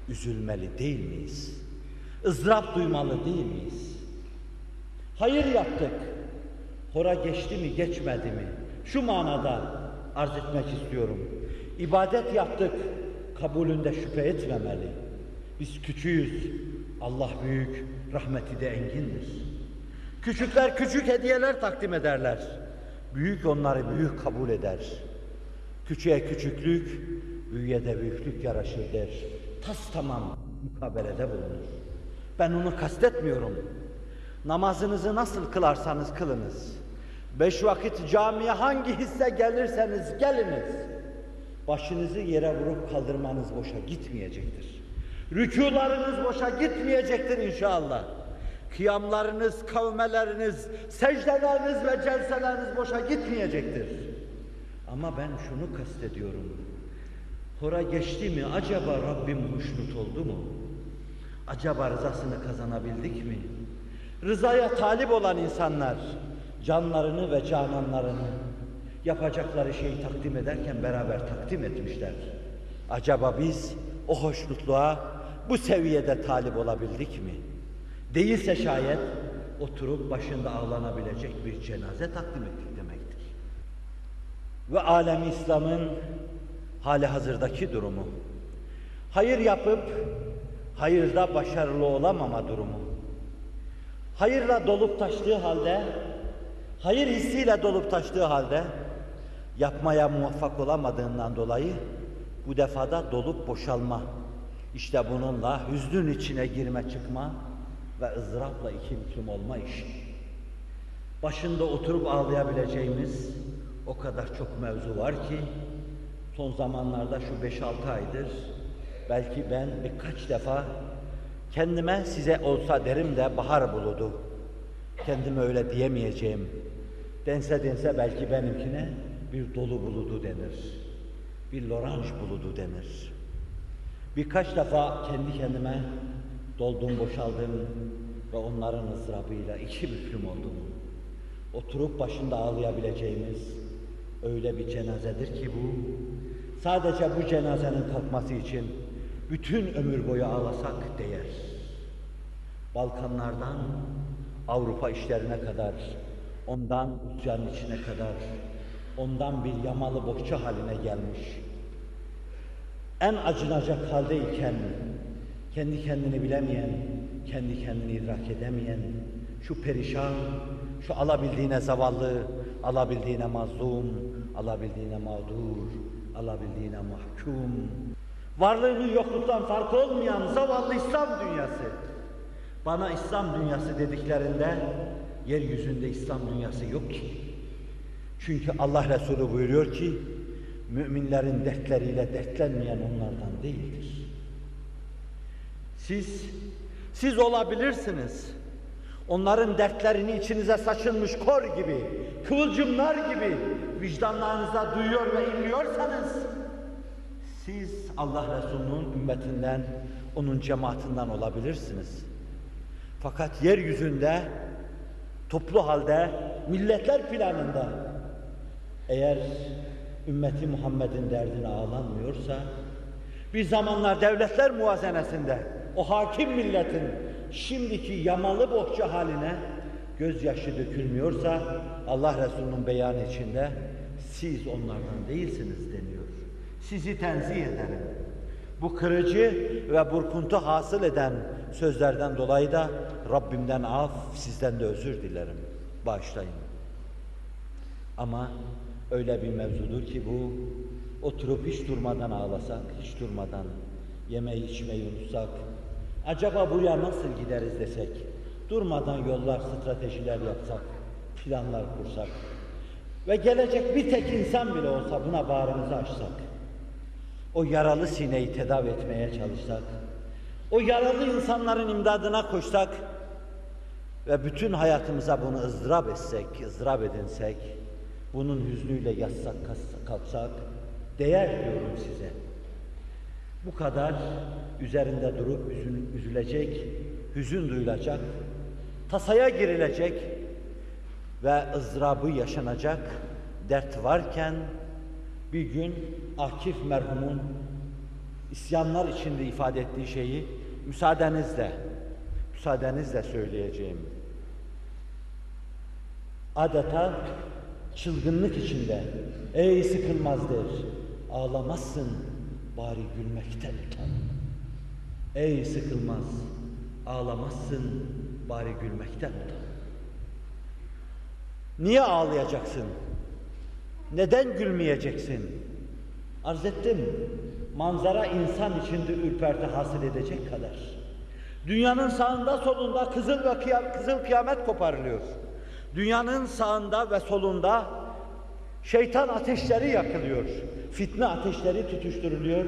üzülmeli değil miyiz? ızdırap duymalı değil miyiz? Hayır yaptık, hora geçti mi geçmedi mi? Şu manada arz etmek istiyorum. İbadet yaptık, kabulünde şüphe etmemeli. Biz küçüğüz, Allah büyük, rahmeti de engindir. Küçükler küçük hediyeler takdim ederler. Büyük onları büyük kabul eder. Küçüğe küçüklük, büyüğe de büyüklük yaraşır der. Tas tamam mukabelede bulunur. Ben onu kastetmiyorum. Namazınızı nasıl kılarsanız kılınız. 5 vakit camiye hangi hisse gelirseniz geliniz. Başınızı yere vurup kaldırmanız boşa gitmeyecektir. Rükûlarınız boşa gitmeyecektir inşallah. Kıyamlarınız, kavmeleriniz, secdeleriniz ve celseleriniz boşa gitmeyecektir. Ama ben şunu kastediyorum. Hora geçti mi acaba Rabbim hoşnut oldu mu? Acaba rızasını kazanabildik mi? Rızaya talip olan insanlar canlarını ve cananlarını yapacakları şeyi takdim ederken beraber takdim etmişler. Acaba biz o hoşnutluğa bu seviyede talip olabildik mi? Değilse şayet oturup başında ağlanabilecek bir cenaze takdim ettik demektir. Ve alem-i İslam'ın hali hazırdaki durumu, hayır yapıp hayırda başarılı olamama durumu, hayırla dolup taştığı halde, hayır hissiyle dolup taştığı halde yapmaya muvaffak olamadığından dolayı bu defada dolup boşalma, işte bununla hüznün içine girme çıkma ve ızdırapla iki büklüm olma işi. Başında oturup ağlayabileceğimiz o kadar çok mevzu var ki son zamanlarda şu 5-6 aydır belki ben birkaç defa kendime size olsa derim de bahar buludu. Kendime öyle diyemeyeceğim. Dense belki benimkine bir dolu buludu denir. Bir loranj buludu denir. Birkaç defa kendi kendime doldum, boşaldım ve onların ızdırabıyla iki büklüm oldum. Oturup başında ağlayabileceğimiz öyle bir cenazedir ki bu, sadece bu cenazenin kalkması için bütün ömür boyu ağlasak değer. Balkanlardan Avrupa işlerine kadar, ondan Rusya'nın içine kadar, ondan bir yamalı bohça haline gelmiş. En acınacak haldeyken, kendi kendini bilemeyen, kendi kendini idrak edemeyen, şu perişan, şu alabildiğine zavallı, alabildiğine mazlum, alabildiğine mağdur, alabildiğine mahkum, varlığının yokluktan farkı olmayan zavallı İslam dünyası. Bana İslam dünyası dediklerinde, yeryüzünde İslam dünyası yok ki. Çünkü Allah Resulü buyuruyor ki, müminlerin dertleriyle dertlenmeyen onlardan değildir. Siz olabilirsiniz. Onların dertlerini içinize saçılmış kor gibi, kıvılcımlar gibi vicdanlarınıza duyuyor ve inliyorsanız, siz Allah Resulü'nün ümmetinden, onun cemaatinden olabilirsiniz. Fakat yeryüzünde, toplu halde, milletler planında eğer ümmeti Muhammed'in derdine ağlanmıyorsa, bir zamanlar devletler muvazenesinde o hakim milletin şimdiki yamalı bohça haline gözyaşı dökülmüyorsa, Allah Resulü'nün beyanı içinde siz onlardan değilsiniz deniyor. Sizi tenzih ederim. Bu kırıcı ve burkuntu hasıl eden sözlerden dolayı da Rabbimden af, sizden de özür dilerim. Bağışlayın. Ama öyle bir mevzudur ki bu, oturup hiç durmadan ağlasak, hiç durmadan yemeği içmeyi unutsak, acaba buraya nasıl gideriz desek, durmadan yollar, stratejiler yapsak, planlar kursak, ve gelecek bir tek insan bile olsa buna bağrımızı açsak, o yaralı sineyi tedavi etmeye çalışsak, o yaralı insanların imdadına koşsak ve bütün hayatımıza bunu ızdırap etsek, ızdırap edinsek, bunun hüznüyle yatsak, kalksak, değer diyorum size. Bu kadar üzerinde durup üzülecek, hüzün duyulacak, tasaya girilecek ve ızdırabı yaşanacak dert varken bir gün Akif merhumun isyanlar içinde ifade ettiği şeyi müsaadenizle söyleyeceğim. Adeta çılgınlık içinde, ey sıkılmazdır, ağlamazsın, bari gülmekten utan. Ey sıkılmaz, ağlamazsın, bari gülmekten utan. Niye ağlayacaksın? Neden gülmeyeceksin? Arz ettim, manzara insan içinde ürperti hasıl edecek kadar. Dünyanın sağında solunda kızıl kıyamet koparılıyor. Dünyanın sağında ve solunda şeytan ateşleri yakılıyor. Fitne ateşleri tutuşturuluyor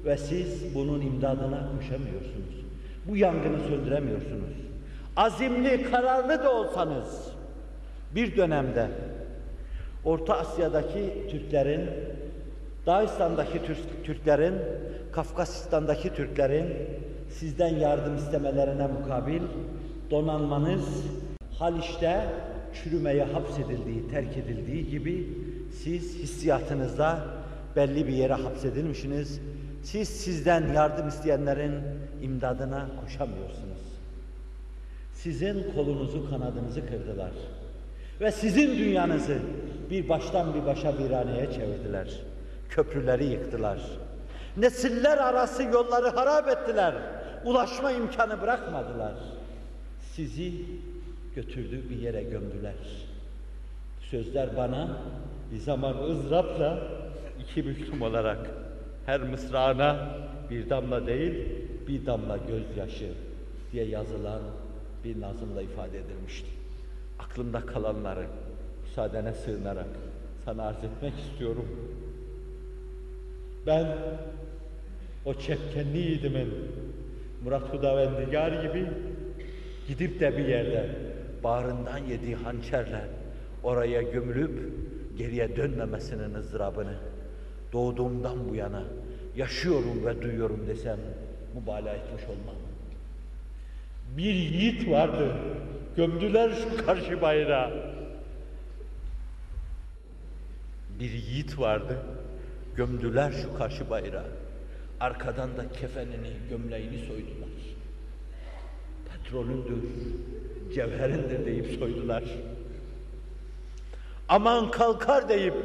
ve siz bunun imdadına koşamıyorsunuz. Bu yangını söndüremiyorsunuz. Azimli, kararlı da olsanız bir dönemde Orta Asya'daki Türklerin, Dağistan'daki Türklerin, Kafkastistan'daki Türklerin sizden yardım istemelerine mukabil donanmanız Haliç'te çürümeye hapsedildiği, terk edildiği gibi siz hissiyatınızda belli bir yere hapsedilmişsiniz. Siz sizden yardım isteyenlerin imdadına koşamıyorsunuz. Sizin kolunuzu, kanadınızı kırdılar. Ve sizin dünyanızı bir baştan bir başa viraneye çevirdiler. Köprüleri yıktılar. Nesiller arası yolları harap ettiler. Ulaşma imkanı bırakmadılar. Sizi götürdüğü bir yere gömdüler. Sözler bana bir zaman ızdırapla iki büklüm olarak her mısrağına bir damla değil, bir damla gözyaşı diye yazılan bir nazımla ifade edilmişti. Aklımda kalanları müsaadene sığınarak sana arz etmek istiyorum. Ben o çepkenli yiğidimin Murat Hudavendigar gibi gidip de bir yerde bağrından yediği hançerle oraya gömülüp geriye dönmemesinin ızdırabını doğduğumdan bu yana yaşıyorum ve duyuyorum desem mübalağa etmiş olmam. Bir yiğit vardı, gömdüler şu karşı bayrağı. Bir yiğit vardı, gömdüler şu karşı bayrağı. Arkadan da kefenini, gömleğini soydular. Petrolündür, cevherindir deyip soydular. Aman kalkar deyip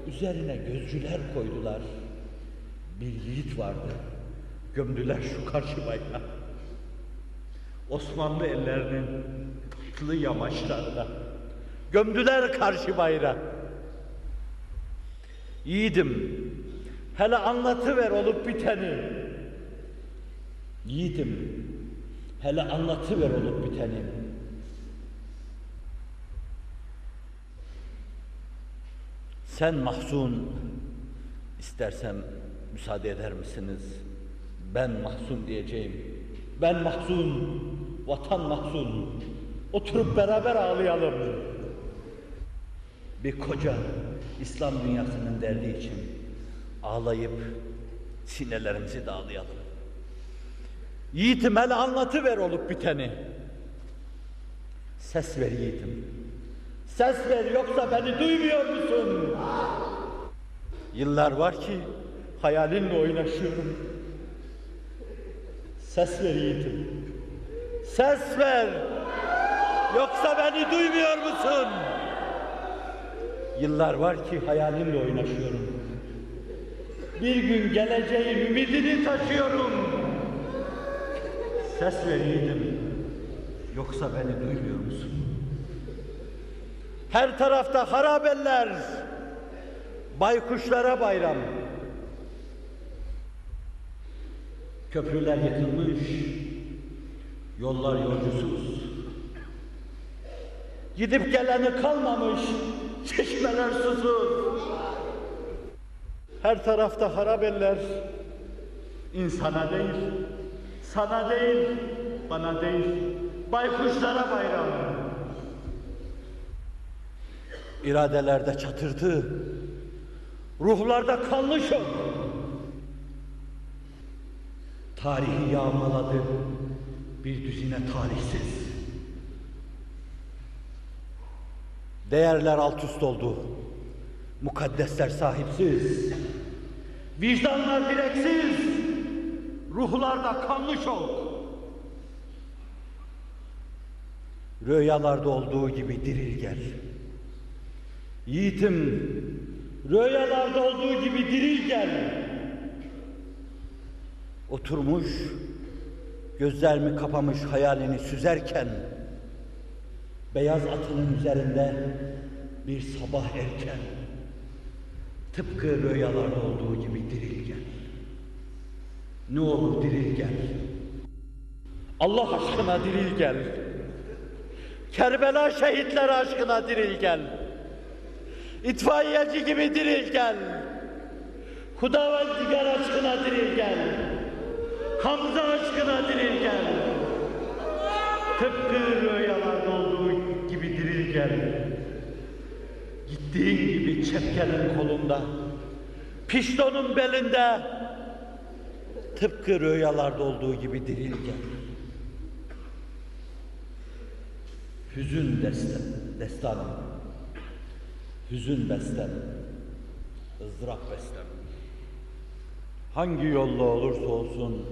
üzerine gözcüler koydular. Bir yiğit vardı, gömdüler şu karşı bayrağı. Osmanlı ellerinin tatlı yamaçlarına gömdüler karşı bayrağı. Yiğidim, hele anlatıver olup biteni. Yiğidim, hele anlatıver olup biteni. Sen mahzun, istersem müsaade eder misiniz? Ben mahzun diyeceğim. Ben mahzun, vatan mahzun. Oturup beraber ağlayalım. Bir koca İslam dünyasının derdi için ağlayıp sinelerimizi dağlayalım. Yiğitim, hele anlatıver olup biteni. Ses ver yiğitim. Ses ver, yoksa beni duymuyor musun? Yıllar var ki hayalinle oynaşıyorum. Ses ver yiğitim. Ses ver. Yoksa beni duymuyor musun? Yıllar var ki hayalinle oynaşıyorum. Bir gün geleceğin ümidini taşıyorum. Ses ver yiğidim. Yoksa beni duymuyor musun? Her tarafta harabeller, baykuşlara bayram. Köprüler yıkılmış, yollar yolcusuz. Gidip geleni kalmamış, çeşmeler susuz. Her tarafta harabeller. İnsana değil, sana değil, bana değil, baykuşlara bayram. İradelerde çatırtı, ruhlarda kanlı şok. Tarihi yağmaladı bir düzine talihsiz. Değerler alt üst oldu, mukaddesler sahipsiz, vicdanlar direksiz, ruhlarda kanlı şok. Rüyalarda olduğu gibi diril gel. Yiğitim, rüyalarda olduğu gibi diril gel. Oturmuş, gözlerimi kapamış hayalini süzerken, beyaz atının üzerinde bir sabah erken, tıpkı rüyalarda olduğu gibi diril gel. Ne olur diril gel. Allah aşkına diril gel. Kerbela şehitleri aşkına diril gel. İtfaiyeci gibi diril gel. Hudavendigar aşkına diril gel. Hamza aşkına diril gel. Tıpkı rüyalarda olduğu gibi diril gel. Gittiğin gibi çepkenin kolunda, piştonun belinde, tıpkı rüyalarda olduğu gibi diril gel. Hüzün destanım, hüzün bestem, ızdırap bestem. Hangi yolla olursa olsun,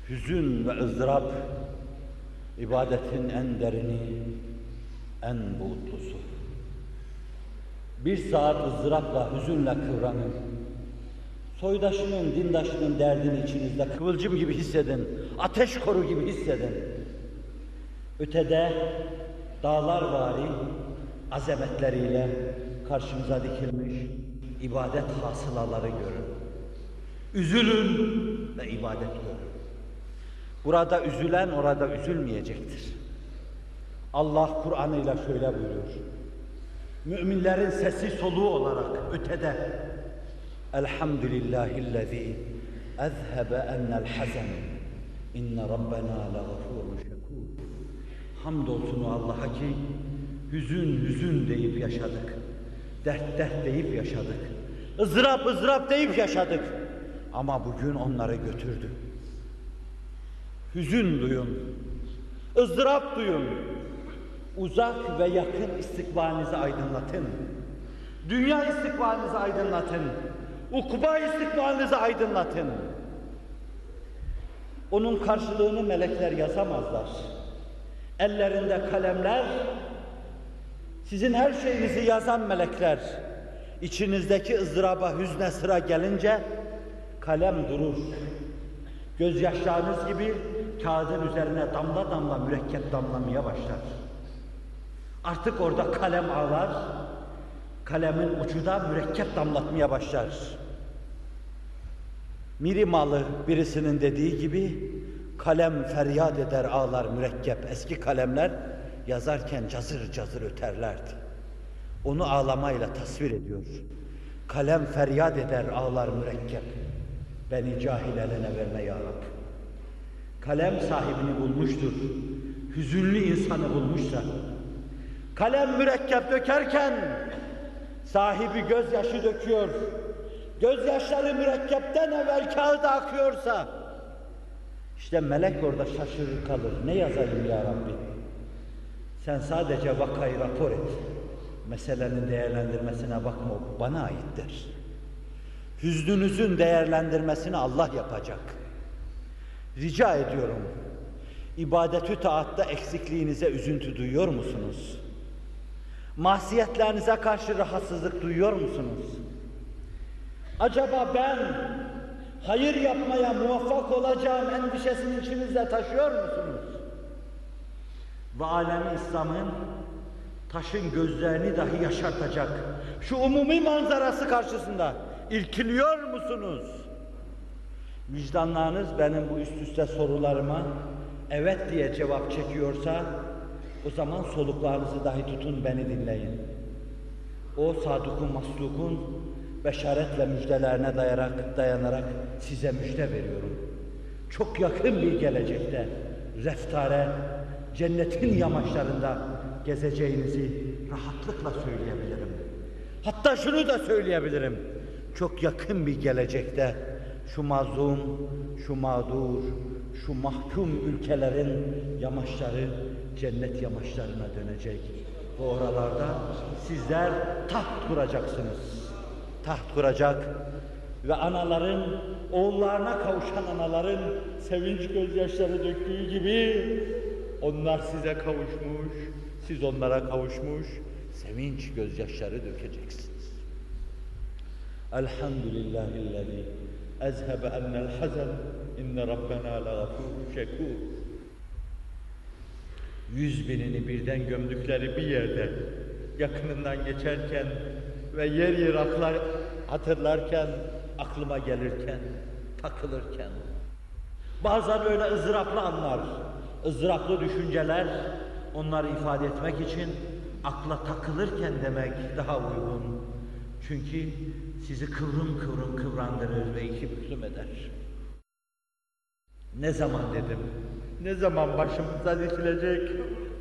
hüzün ve ızdırap, ibadetin en derini, en buğutlusu. Bir saat ızdırapla, hüzünle kıvranın. Soydaşının, dindaşının derdini içinizde kıvılcım gibi hissedin, ateş koru gibi hissedin. Ötede dağlarvari azametleriyle karşımıza dikilmiş ibadet hasılaları görün. Üzülün ve ibadet görün. Burada üzülen orada üzülmeyecektir. Allah Kur'an'ıyla şöyle buyuruyor. Müminlerin sesi soluğu olarak ötede Elhamdülillahillezî ezhebe ennel hazen inne rabbena legafurun şekûr. Hamdolsun Allah'a ki hüzün hüzün deyip yaşadık. Dert dert deyip yaşadık. ızdırap ızdırap deyip yaşadık. Ama bugün onları götürdü. Hüzün duyun. ızdırap duyun. Uzak ve yakın istikbalinizi aydınlatın. Dünya istikbalinizi aydınlatın. Ukba istikbalinizi aydınlatın. Onun karşılığını melekler yazamazlar. Ellerinde kalemler, sizin her şeyinizi yazan melekler, içinizdeki ızdıraba, hüzne sıra gelince kalem durur. Gözyaşlarınız gibi kağıdın üzerine damla damla mürekkep damlamaya başlar. Artık orada kalem ağlar, kalemin ucu da mürekkep damlatmaya başlar. Mirimalı birisinin dediği gibi, kalem feryat eder ağlar mürekkep. Eski kalemler yazarken cazır cazır öterlerdi. Onu ağlamayla tasvir ediyor. Kalem feryat eder ağlar mürekkep. Beni cahil eline verme ya Rabbi. Kalem sahibini bulmuştur. Hüzünlü insanı bulmuşsa, kalem mürekkep dökerken sahibi gözyaşı döküyor. Gözyaşları mürekkepten evvel kağıda akıyorsa, işte melek orada şaşırır kalır. Ne yazayım ya Rabbi? Sen sadece vakayı rapor et. Meselenin değerlendirmesine bakma, o bana aittir. Hüznünüzün değerlendirmesini Allah yapacak. Rica ediyorum, ibadetü taatta eksikliğinize üzüntü duyuyor musunuz? Masiyetlerinize karşı rahatsızlık duyuyor musunuz? Acaba ben hayır yapmaya muvaffak olacağım endişesini içinizde taşıyor musunuz? Ve alem-i İslam'ın taşın gözlerini dahi yaşartacak şu umumi manzarası karşısında irkiliyor musunuz? Vicdanlarınız benim bu üst üste sorularıma evet diye cevap çekiyorsa, O zaman soluklarınızı dahi tutun, beni dinleyin. O sadukun, maslukun beşaretle müjdelerine dayanarak size müjde veriyorum. Çok yakın bir gelecekte reftare, cennetin yamaçlarında gezeceğinizi rahatlıkla söyleyebilirim. Hatta şunu da söyleyebilirim. Çok yakın bir gelecekte şu mazlum, şu mağdur, şu mahkum ülkelerin yamaçları cennet yamaçlarına dönecek. Ve oralarda sizler taht kuracaksınız. Taht kuracak ve anaların, oğullarına kavuşan anaların sevinç gözyaşları döktüğü gibi onlar size kavuşmuş, siz onlara kavuşmuş, sevinç gözyaşları dökeceksiniz. Elhamdülillahillezî ezhebe ennel hazen inne rabbena lagafûrun şekûr. 100.000'ini birden gömdükleri bir yerde yakınından geçerken ve yer yer hatırlarken, aklıma gelirken, takılırken, bazen öyle ızdıraplı anlar, ızdıraplı düşünceler, onları ifade etmek için akla takılırken demek daha uygun. Çünkü sizi kıvrım kıvrım kıvrandırır ve iki büklüm eder. Ne zaman dedim, ne zaman başımıza dikilecek?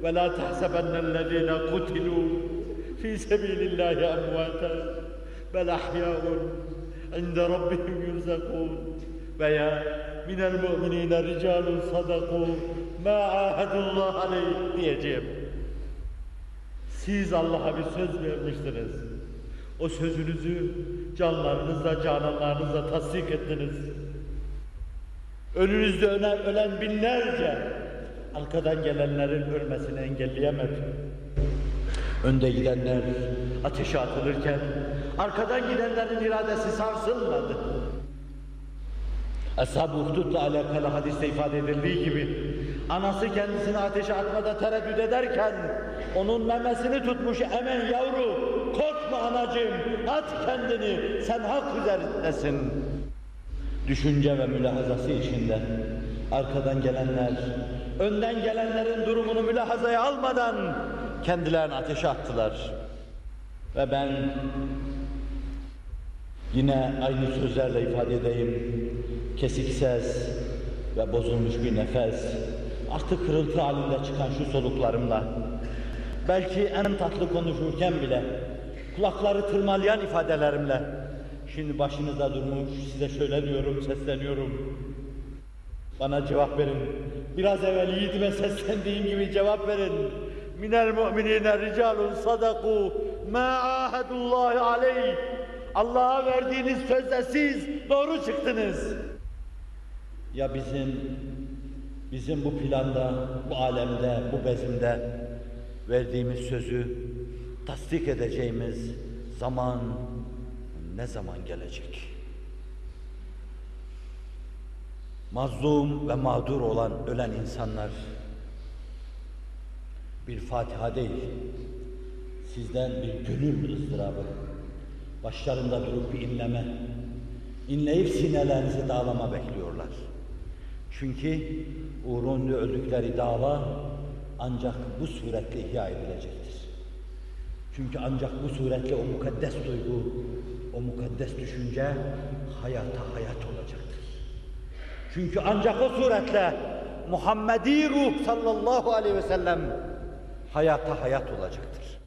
وَلَا تَحْسَبَنَّ الَّذ۪ينَ قُتِلُوا ف۪ي سَب۪يلِ اللّٰهِ اَمْوَاتًا بَلْ اَحْيَاءٌ عِنْدَ رَبِّهِمْ يُرْزَقُونَ veya مِنَ الْمُؤْمِنِينَ رِجَالٌ صَدَقُوا مَا عَاهَدُ اللّٰهَ عَلَيْهِ diyeceğim. Siz Allah'a bir söz vermiştiniz. O sözünüzü canlarınızla, cananlarınızla tasdik ettiniz. Önünüzde ölen binlerce, arkadan gelenlerin ölmesini engelleyemedi. Önde gidenler ateşe atılırken, arkadan gidenlerin iradesi sarsılmadı. Ashab-ı Uhdud'la alakalı hadiste ifade edildiği gibi, anası kendisini ateşe atmada tereddüt ederken, onun memesini tutmuş, hemen yavru, korkma anacığım, at kendini, sen hak üzerindesin. Düşünce ve mülahazası içinde, arkadan gelenler, önden gelenlerin durumunu mülahazaya almadan, kendilerini ateşe attılar. Ve ben yine aynı sözlerle ifade edeyim, kesik ses ve bozulmuş bir nefes, artık kırıltı halinde çıkan şu soluklarımla, belki en tatlı konuşurken bile, kulakları tırmalayan ifadelerimle, şimdi başınızda durmuş, size şöyle diyorum, sesleniyorum, bana cevap verin, biraz evvel yiğidime seslendiğim gibi cevap verin. Minel mu'minine ricalun sadaku ma ahadullahi aleyh. Allah'a verdiğiniz sözle siz doğru çıktınız. Ya bizim bu planda, bu alemde, bu bezimde verdiğimiz sözü tasdik edeceğimiz zaman ne zaman gelecek? Mazlum ve mağdur olan, ölen insanlar bir Fatiha değil, sizden bir gönül ızdırabı, başlarında durup bir inleme, inleyip sinelerinizi dağlama bekliyorlar. Çünkü uğrunda öldükleri dava ancak bu suretle ihya edilecektir. Çünkü ancak bu suretle o mukaddes duygu, o mukaddes düşünce hayata hayat olacaktır. Çünkü ancak o suretle Muhammedi ruh sallallahu aleyhi ve sellem hayata hayat olacaktır.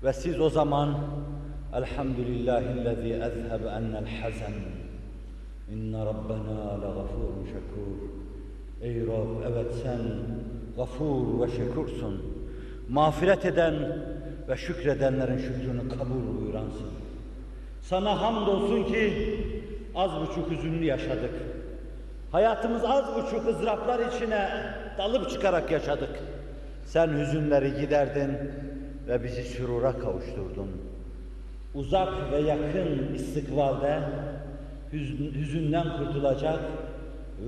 Ve siz o zaman elhamdülillahillezî ezhebe ennel hazen inne rabbena legafurun şekur. Ey Rab, evet sen gafur ve şekursun. Mağfiret eden ve şükredenlerin şükrünü kabul buyuransın. Sana hamdolsun ki az buçuk hüzünlü yaşadık. Hayatımız az buçuk ızdıraplar içine dalıp çıkarak yaşadık. Sen hüzünleri giderdin ve bizi sürura kavuşturdun. Uzak ve yakın istikbalde hüzünden kurtulacak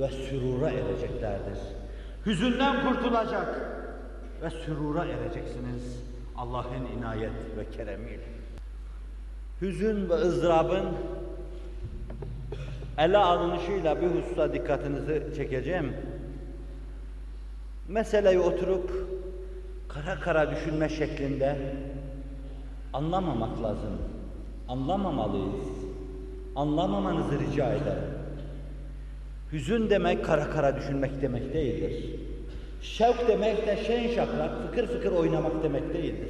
ve sürura ereceklerdir. Hüzünden kurtulacak ve sürura ereceksiniz Allah'ın inayet ve keremiyle. Hüzün ve ızdırabın ele alınışıyla bir hususa dikkatinizi çekeceğim. meseleyi oturup kara kara düşünme şeklinde anlamamak lazım. Anlamamalıyız. Anlamamanızı rica ederim. Hüzün demek kara kara düşünmek demek değildir. Şevk demek de şen şakrak, fıkır fıkır oynamak demek değildir.